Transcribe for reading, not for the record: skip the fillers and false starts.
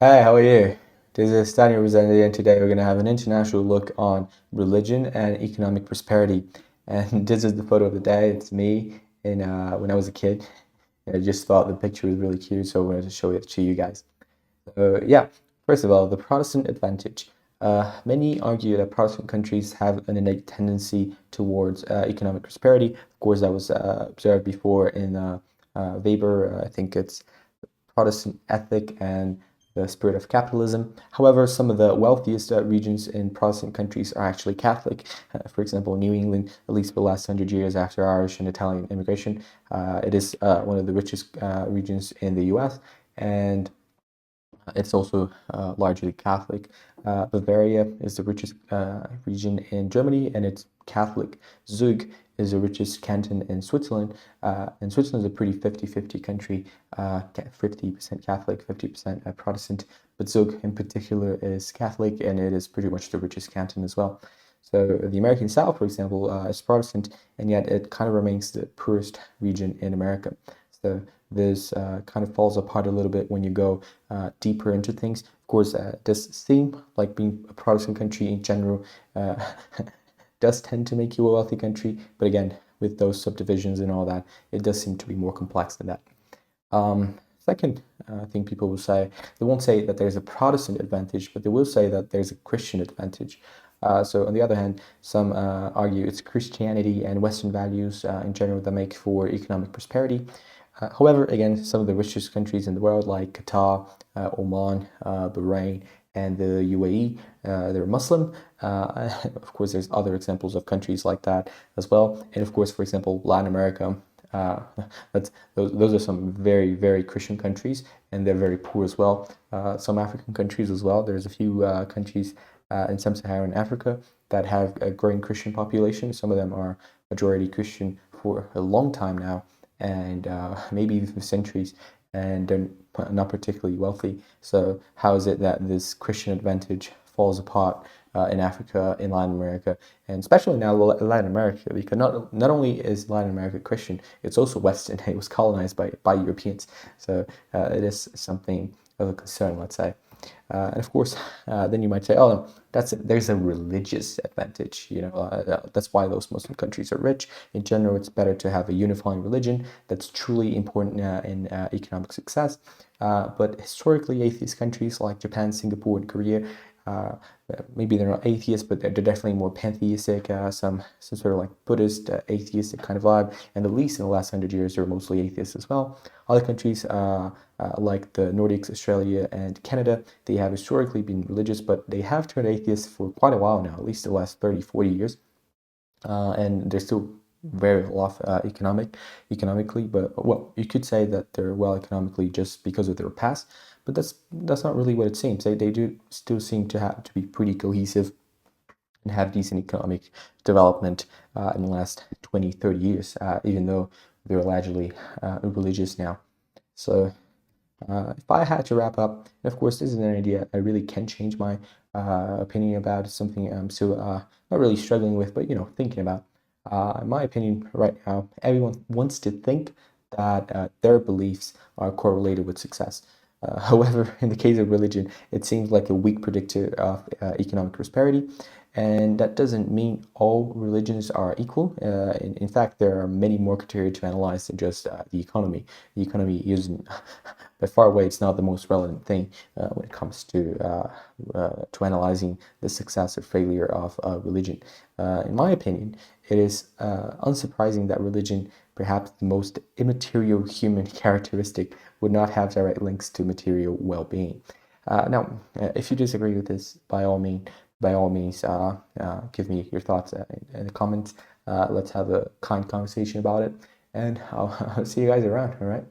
Hi, how are you? This is Daniel Rosende, and today we're going to have an international look on religion and economic prosperity. And this is the photo of the day. It's me when I was a kid. I just thought the picture was really cute, so I wanted to show it to you guys. Yeah, first of all, the Protestant advantage. Many argue that Protestant countries have an innate tendency towards economic prosperity. Of course, that was observed before in Weber. I think it's Protestant ethic and the spirit of capitalism. However, some of the wealthiest regions in Protestant countries are actually Catholic. For example, New England, at least for the last 100 years after Irish and Italian immigration, it is one of the richest regions in the US, and it's also largely Catholic. Bavaria is the richest region in Germany, and it's Catholic. Zug is the richest canton in Switzerland, and Switzerland is a pretty 50-50 country, 50% Catholic, 50% Protestant, but Zug in particular is Catholic, and it is pretty much the richest canton as well. So the American South, for example, is Protestant, and yet it kind of remains the poorest region in America. So this kind of falls apart a little bit when you go deeper into things. Of course, this seem like being a Protestant country in general uh, does tend to make you a wealthy country, but again, with those subdivisions and all that, it does seem to be more complex than that. Second thing people will say, they won't say that there's a Protestant advantage, but they will say that there's a Christian advantage. So on the other hand, some argue it's Christianity and Western values in general that make for economic prosperity. However, again, some of the richest countries in the world, like Qatar, Oman, Bahrain, and the UAE, they're Muslim. Of course, there's other examples of countries like that as well. And of course, for example, Latin America. Uh, those are some very, very Christian countries, and they're very poor as well. Some African countries as well. There's a few countries in sub-Saharan Africa that have a growing Christian population. Some of them are majority Christian for a long time now, and maybe even for centuries, and they're not particularly wealthy. So how is it that this Christian advantage falls apart in Africa, in Latin America, and especially now Latin America? Because not only is Latin America Christian, it's also Western. It was colonized by Europeans, so it is something of a concern, let's say. And of course, then you might say, "Oh, no, there's a religious advantage. That's why those Muslim countries are rich. In general, it's better to have a unifying religion that's truly important in economic success." But historically, atheist countries like Japan, Singapore, and Korea, uh, maybe they're not atheists, but they're definitely more pantheistic, some sort of like Buddhist, atheistic kind of vibe. And at least in the last 100 years, they're mostly atheists as well. Other countries like the Nordics, Australia, and Canada, they have historically been religious, but they have turned atheists for quite a while now, at least the last 30, 40 years. And they're still very well off economically, but well, you could say that they're well economically just because of their past, but that's not really what it seems. They do still seem to have to be pretty cohesive and have decent economic development in the last 20, 30 years, even though they're largely religious now. So if I had to wrap up, and of course, this is an idea I really can change my opinion about. It's something I'm still not really struggling with, but thinking about. In my opinion, right now, everyone wants to think that their beliefs are correlated with success. However, in the case of religion, it seems like a weak predictor of economic prosperity, and that doesn't mean all religions are equal. In fact, there are many more criteria to analyze than just the economy. The economy isn't, by far away, it's not the most relevant thing when it comes to analyzing the success or failure of religion. In my opinion, it is unsurprising that religion, perhaps the most immaterial human characteristic, would not have direct links to material well-being. Now, if you disagree with this, by all means, give me your thoughts in the comments. Let's have a kind conversation about it, and I'll see you guys around. All right.